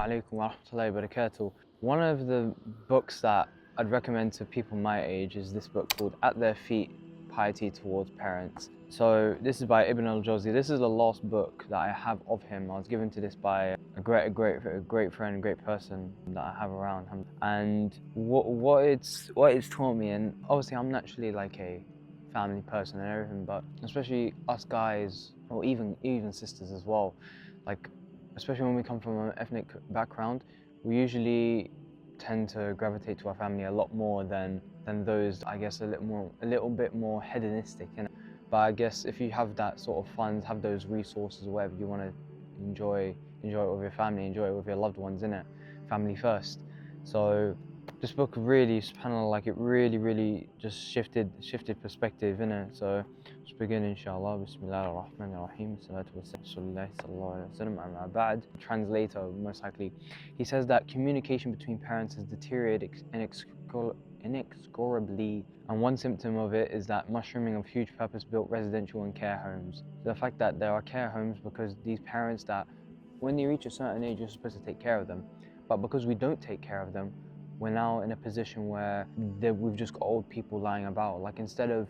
alaikum wa rahmatullahi wa barakatuh. One of the books that I'd recommend to people my age is this book called At Their Feet, Piety Towards Parents. So this is by Ibn al-Jawzi. This is the last book that I have of him. I was given to this by a great friend, a great person that I have around him. And what it's taught me, and obviously I'm naturally like a family person and everything, but especially us guys, or even sisters as well, like especially when we come from an ethnic background, we usually tend to gravitate to our family a lot more than those, I guess, a little bit more hedonistic. But I guess if you have that sort of funds, have those resources, or whatever, you want to enjoy it with your family, enjoy it with your loved ones, innit? Family first. So this book really, subhanAllah, like it really just shifted perspective, innit? So let's begin, inshallah. Bismillah ar-Rahman ar-Rahim. Salatu wa sallallahu ba'd. Translator, most likely. He says that communication between parents has deteriorated inexorably, and one symptom of it is that mushrooming of huge purpose-built residential and care homes. The fact that there are care homes because these parents that, when they reach a certain age, you're supposed to take care of them, but because we don't take care of them, we're now in a position where we've just got old people lying about. Like, instead of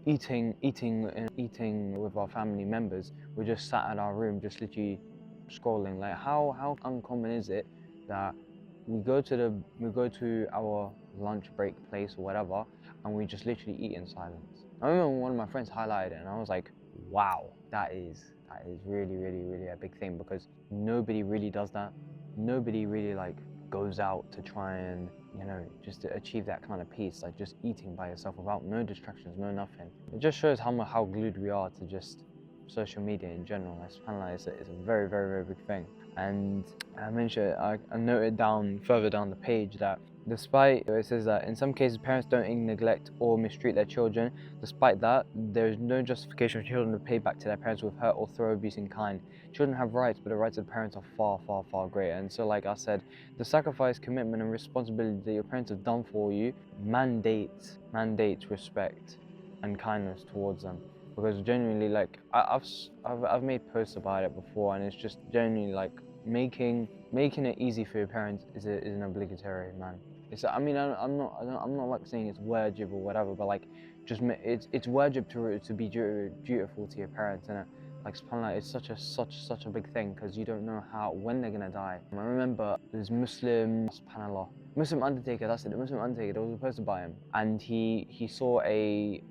eating with our family members, we're just sat in our room, just literally scrolling. Like, how uncommon is it that we go to our lunch break place or whatever, and we just literally eat in silence. I remember when one of my friends highlighted it, and I was like, wow, that is really a big thing, because nobody really does that. Nobody really like goes out to try and, just to achieve that kind of peace, like just eating by yourself without no distractions, no nothing. It just shows how glued we are to just social media in general. SubhanAllah, it's a very big thing. And I noted down further down the page that despite, it says that in some cases parents don't neglect or mistreat their children. Despite that, there is no justification for children to pay back to their parents with hurt or throw abuse in kind. Children have rights, but the rights of parents are far greater. And so, like I said, the sacrifice, commitment, and responsibility that your parents have done for you mandates respect and kindness towards them. Because genuinely, like I've made posts about it before, and it's just genuinely like making it easy for your parents is an obligatory, man. I'm not like saying it's wajib or whatever, but like it's wajib to be dutiful to your parents, and like subhanAllah, it's such a big thing, because you don't know when they're gonna die. I remember this Muslim undertaker, that's it, the Muslim undertaker, there was a person by him, and he saw I'd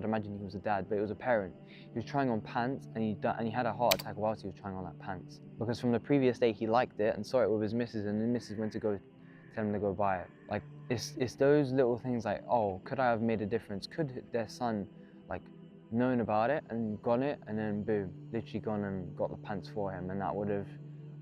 imagine he was a dad, but it was a parent. He was trying on pants, and he had a heart attack whilst he was trying on that pants, because from the previous day he liked it and saw it with his missus, and the missus went to go tell him to go buy it. Like, it's those little things, like, oh, could I have made a difference? Could their son, like, known about it and got it, and then boom, literally gone and got the pants for him, and that would have,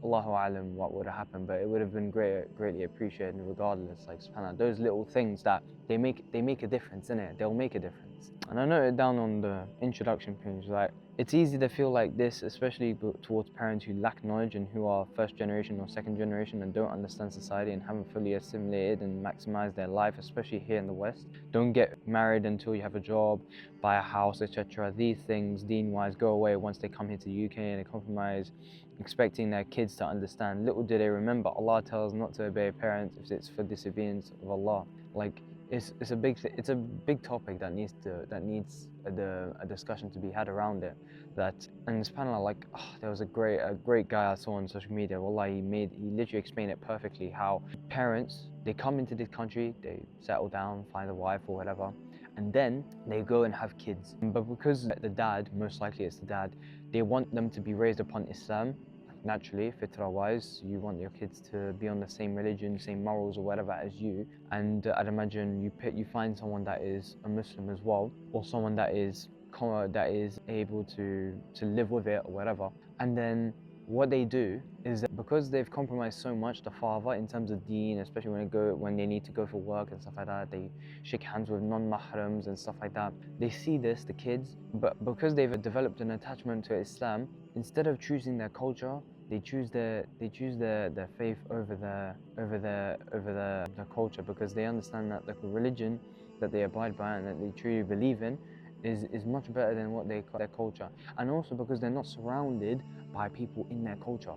Allahu Alam, what would have happened, but it would have been greatly appreciated regardless. Like, subhanAllah, those little things that they make a difference, innit? They'll make a difference. And I noted down on the introduction page, like, it's easy to feel like this, especially towards parents who lack knowledge and who are first generation or second generation and don't understand society and haven't fully assimilated and maximized their life, especially here in the West. Don't get married until you have a job, buy a house, etc. These things, deen-wise, go away once they come here to the UK and they compromise, expecting their kids to understand. Little do they remember, Allah tells not to obey parents if it's for disobedience of Allah. Like, it's a big topic that needs a discussion to be had around it. And subhanAllah, like, there was a great guy I saw on social media. Wallah, he literally explained it perfectly, how parents, they come into this country, they settle down, find a wife or whatever, and then they go and have kids. But because the dad, most likely it's the dad, they want them to be raised upon Islam. Naturally, fitra-wise, you want your kids to be on the same religion, same morals or whatever as you. And I'd imagine you find someone that is a Muslim as well, or someone that is able to live with it or whatever. And then what they do is that because they've compromised so much, the father, in terms of deen, especially when they need to go for work and stuff like that, they shake hands with non-mahrams and stuff like that. They see this, the kids, but because they've developed an attachment to Islam, instead of choosing their culture, they choose their faith over the culture, because they understand that the religion that they abide by and that they truly believe in is much better than what their culture. And also because they're not surrounded by people in their culture.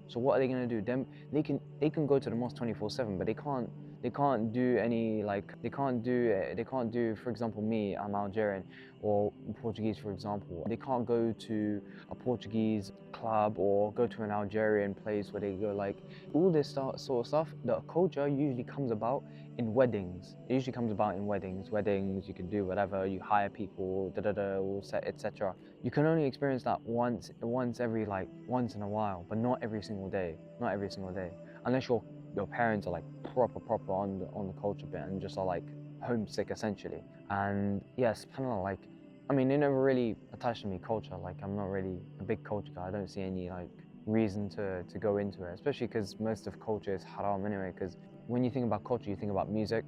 So what are they gonna do? They can go to the mosque 24/7, but they can't do any like they can't do, for example, me, I'm Algerian, or Portuguese, for example. They can't go to a Portuguese club or go to an Algerian place where they go like all this sort of stuff. The culture usually comes about in weddings. It usually comes about in weddings. Weddings, you can do whatever. You hire people, etc. You can only experience that once every like once in a while, but not every single day. Not every single day, unless your parents are like proper on the culture bit and just are like homesick essentially. And yes, subhanAllah, like I mean, it never really attached to me culture. Like I'm not really a big culture guy. I don't see any like reason to go into it, especially because most of culture is haram anyway. Because when you think about culture, you think about music,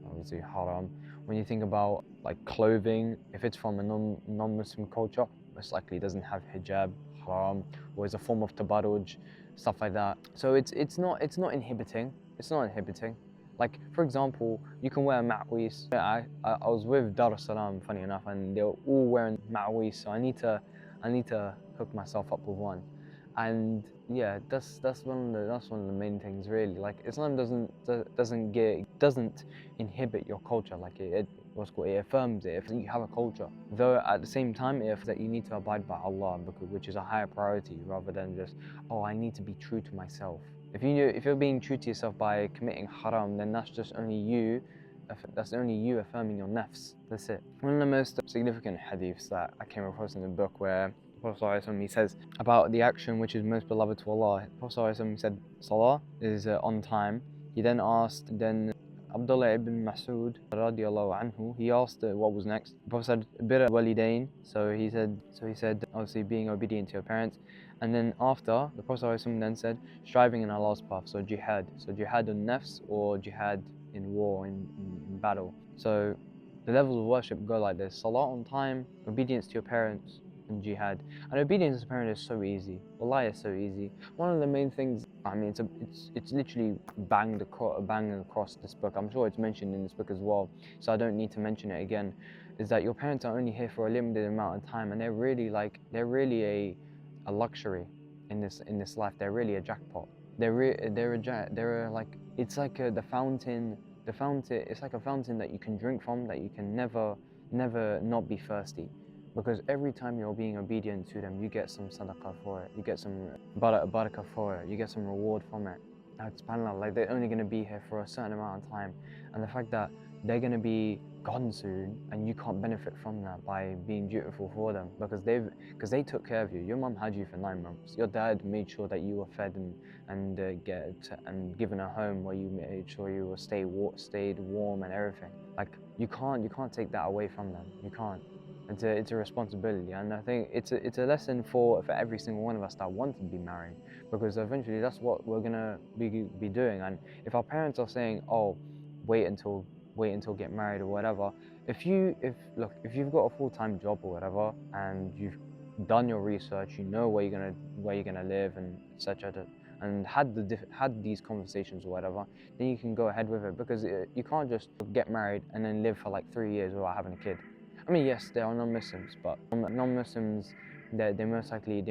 obviously haram. When you think about like clothing, if it's from a non-Muslim culture, most likely it doesn't have hijab, haram, or is a form of tabarruj, stuff like that. So it's not inhibiting. It's not inhibiting. Like for example, you can wear a ma'wis. I was with Dar es Salaam, funny enough, and they were all wearing ma'wis. So I need to hook myself up with one. And yeah, that's one of the main things really. Like Islam doesn't inhibit your culture. Like it affirms it. If you have a culture, though at the same time, if that you need to abide by Allah, which is a higher priority, rather than just I need to be true to myself. If you're being true to yourself by committing haram, then that's just only you. That's only you affirming your nafs. That's it. One of the most significant hadiths that I came across in the book, where the Prophet ﷺ, he says about the action which is most beloved to Allah. The Prophet ﷺ said, Salah is on time. He then asked, Abdullah ibn Mas'ud radiallahu anhu, he asked what was next. The Prophet said, Bir walidain. So he said, obviously being obedient to your parents. And then after, the Prophet ﷺ then said, striving in Allah's path, so jihad. So jihad on nafs or jihad in war, in battle. So the levels of worship go like this: salah on time, obedience to your parents, and jihad. And obedience to parents is so easy. Wallahi, it's so easy. One of the main things, I mean, it's literally banged across this book. I'm sure it's mentioned in this book as well, so I don't need to mention it again. Is that your parents are only here for a limited amount of time, and they're really a luxury in this life. They're really a jackpot. They're like, it's like the fountain. It's like a fountain that you can drink from, that you can never not be thirsty. Because every time you're being obedient to them, you get some sadaqah for it, you get some barakah for it, you get some reward from it. Now, subhanAllah, like they're only going to be here for a certain amount of time, and the fact that they're going to be gone soon and you can't benefit from that by being dutiful for them, because they took care of you. Your mum had you for 9 months. Your dad made sure that you were fed and given a home where you made sure you were stayed warm and everything. Like you can't take that away from them. You can't. It's a responsibility, and I think it's a lesson for every single one of us that want to be married, because eventually that's what we're gonna be doing. And if our parents are saying, "Oh, wait until get married" or whatever, if you've got a full-time job or whatever, and you've done your research, you know where you're gonna live and etc. And had these conversations or whatever, then you can go ahead with it, because you can't just get married and then live for like 3 years without having a kid. I mean, yes, there are non-Muslims, but non-Muslims, they most likely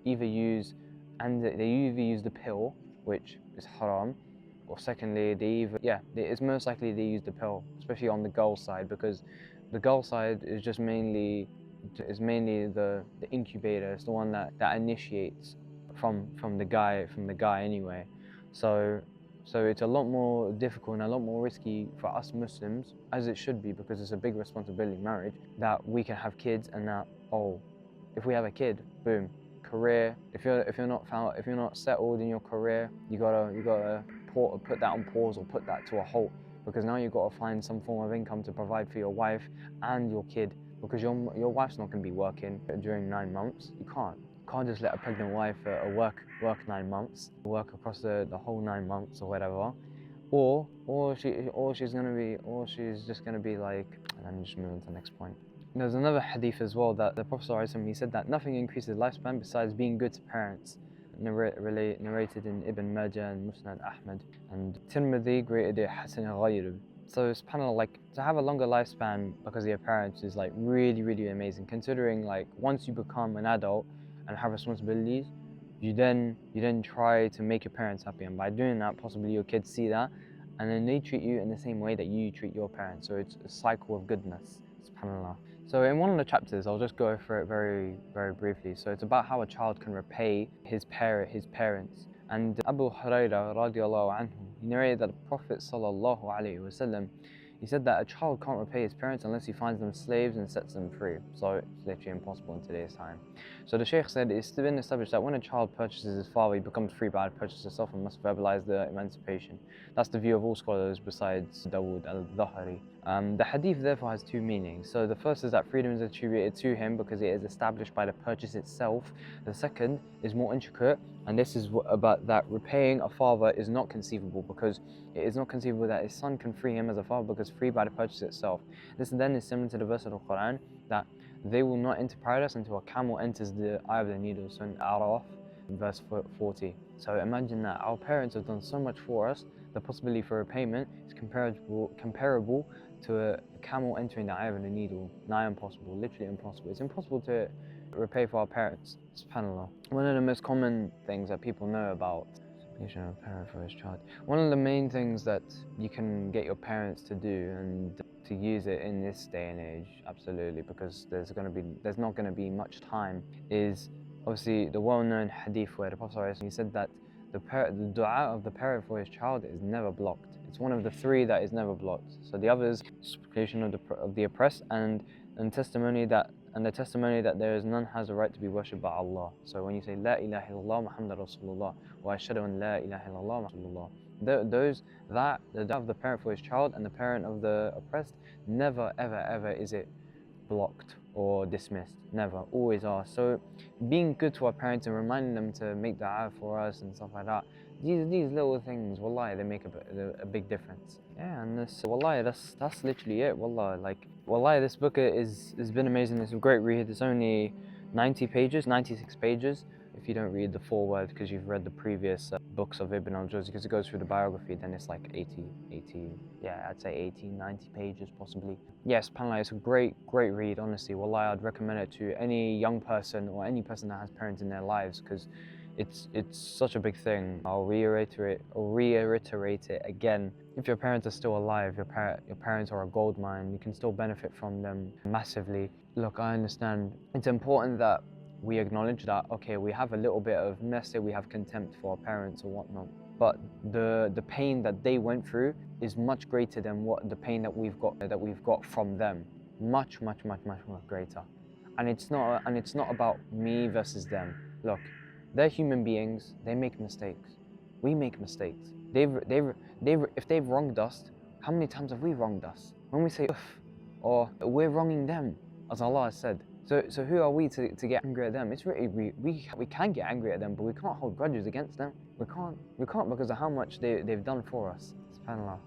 either use the pill, which is haram, or secondly, it's most likely they use the pill, especially on the girl side, because the girl side is just mainly the incubator. It's the one that initiates from the guy anyway. So it's a lot more difficult and a lot more risky for us Muslims, as it should be, because it's a big responsibility, marriage, that we can have kids, and that if we have a kid, boom, career. If you're not settled in your career, you gotta put that on pause or put that to a halt, because now you've got to find some form of income to provide for your wife and your kid, because your wife's not going to be working during 9 months. You can't just let a pregnant wife work 9 months, work across the whole 9 months or whatever, or she's just gonna be like. Let me just move on to the next point. There's another hadith as well that the Prophet ﷺ, he said that nothing increases lifespan besides being good to parents. Narrated in Ibn Majah and Musnad Ahmad, and Tirmidhi graded it Hasan al-Gharib. So subhanAllah, like to have a longer lifespan because of your parents is like really amazing, considering like once you become an adult and have responsibilities, you then try to make your parents happy, and by doing that, possibly your kids see that, and then they treat you in the same way that you treat your parents. So it's a cycle of goodness, subhanallah. So in one of the chapters, I'll just go through it very, very briefly. So it's about how a child can repay his parents. And Abu Hurairah radiallahu anhu, he narrated that the Prophet sallallahu alaihi wasallam, he said that a child can't repay his parents unless he finds them slaves and sets them free. So it's literally impossible in today's time. So the Shaykh said it's been established that when a child purchases his father, he becomes free by the purchase itself and must verbalize the emancipation. That's the view of all scholars besides Dawood al-Dhahari. The hadith therefore has two meanings. So the first is that freedom is attributed to him because it is established by the purchase itself. The second is more intricate, and this is about that repaying a father is not conceivable, because it is not conceivable that his son can free him as a father because free by the purchase itself. This then is similar to the verse of the Quran that they will not enter paradise until a camel enters the eye of the needle. So in Araf, verse 40. So imagine that our parents have done so much for us. The possibility for repayment is comparable to a camel entering the eye of the needle. Nigh impossible, literally impossible. It's impossible to repay for our parents, subhanAllah. One of the most common things that people know about a parent for his child. One of the main things that you can get your parents to do and to use it in this day and age, absolutely, because there's not going to be much time, is obviously the well-known hadith where the Prophet he said that the dua of the parent for his child is never blocked. It's one of the three that is never blocked. So the others, supplication of the oppressed, and testimony that there is none has a right to be worshipped but Allah. So when you say La ilaha illallah Muhammad Rasulullah, or Ashhadu an La ilaha illallah Rasulullah, the dua of the parent for his child and the parent of the oppressed, never ever is it blocked or dismissed. Never, always are. So being good to our parents and reminding them to make dua for us and stuff like that, these little things, wallahi, they make a big difference. Yeah, and wallahi, that's literally it. Wallahi, this book has been amazing. It's a great read. It's only 90 pages, 96 pages. If you don't read the foreword because you've read the previous books of Ibn al-Jawzi, because it goes through the biography, then it's like 80, yeah, I'd say 80, 90 pages possibly. Yes, subhanAllah, it's a great read, honestly. Wallahi, I'd recommend it to any young person or any person that has parents in their lives, because it's such a big thing. I'll reiterate it again. If your parents are still alive, your parents are a gold mine. You can still benefit from them massively. Look, I understand. It's important that we acknowledge that, okay, we have a little bit of, let's say we have contempt for our parents or whatnot, but the pain that they went through is much greater than what the pain that we've got from them. Much greater. And it's not about me versus them. Look, they're human beings. They make mistakes. We make mistakes. If they've wronged us, how many times have we wronged us? When we say uff, or we're wronging them, as Allah has said. So who are we to get angry at them? It's really, we can get angry at them, but we can't hold grudges against them. We can't because of how much they've done for us. SubhanAllah.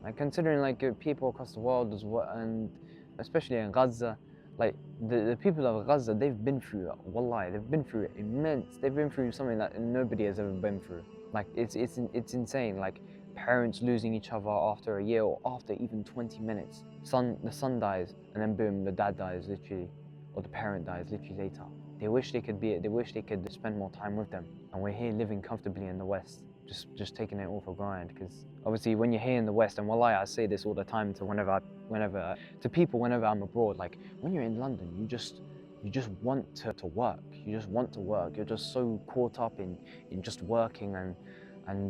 Like considering people across the world as well, and especially in Gaza, like the people of Gaza, they've been through it. Wallahi, they've been through it immense. They've been through something that nobody has ever been through. Like it's insane. Like parents losing each other after a year or after even 20 minutes. The son dies, and then boom, the dad dies literally, or the parent dies literally later. They wish they could spend more time with them, and we're here living comfortably in the West, just taking it all for granted. Because obviously, when you're here in the West, and wallahi, I say this all the time to people whenever I'm abroad. Like when you're in London, you just want to work. You just want to work. You're just so caught up in just working and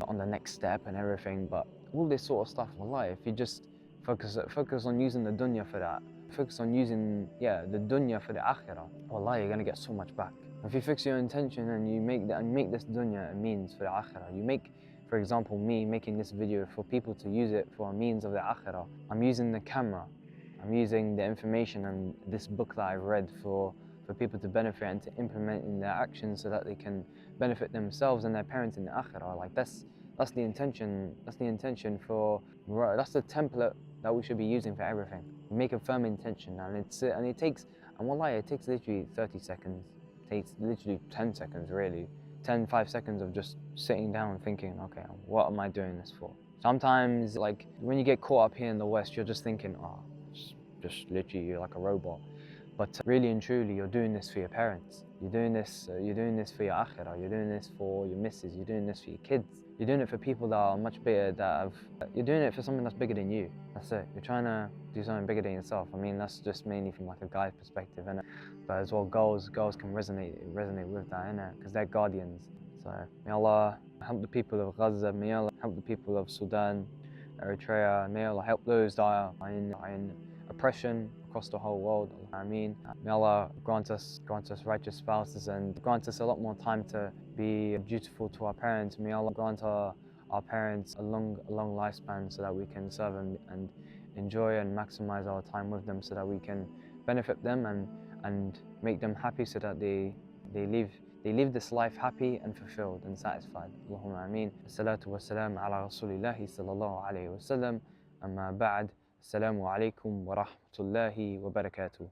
on the next step and everything. But all this sort of stuff, wallahi, if you just focus on using the dunya for that, focus on using the dunya for the akhirah, wallahi, you're gonna get so much back. If you fix your intention and you make this dunya a means for the akhirah, you make, for example, me making this video for people to use it for a means of the akhirah. I'm using the camera, I'm using the information and this book that I've read for people to benefit and to implement in their actions so that they can benefit themselves and their parents in the akhirah. Like that's the intention. That's the template that we should be using for everything. Make a firm intention, and it takes literally 30 seconds. It takes literally 10 seconds, really. 5 seconds of just sitting down and thinking, okay, what am I doing this for? Sometimes, like when you get caught up here in the West, you're just thinking, just literally you're like a robot. But really and truly, you're doing this for your parents. You're doing this for your akhirah. You're doing this for your missus. You're doing this for your kids. You're doing it for people that are much bigger, you're doing it for something that's bigger than you. That's it. You're trying to do something bigger than yourself. I mean, that's just mainly from like a guy's perspective, innit? But as well, girls can resonate with that, innit? Because they're guardians. So may Allah help the people of Gaza. May Allah help the people of Sudan, Eritrea. May Allah help those that are in oppression across the whole world. I mean, may Allah grant us righteous spouses and grant us a lot more time to be dutiful to our parents. May Allah grant our parents a long lifespan so that we can serve and enjoy and maximize our time with them so that we can benefit them and make them happy so that they live this life happy and fulfilled and satisfied. Allahumma ameen. As-salatu was-salam ala rasulillahi sallallahu alayhi wa sallam. Amma ba'd. Assalamu alaikum wa rahmatullahi wa barakatuh.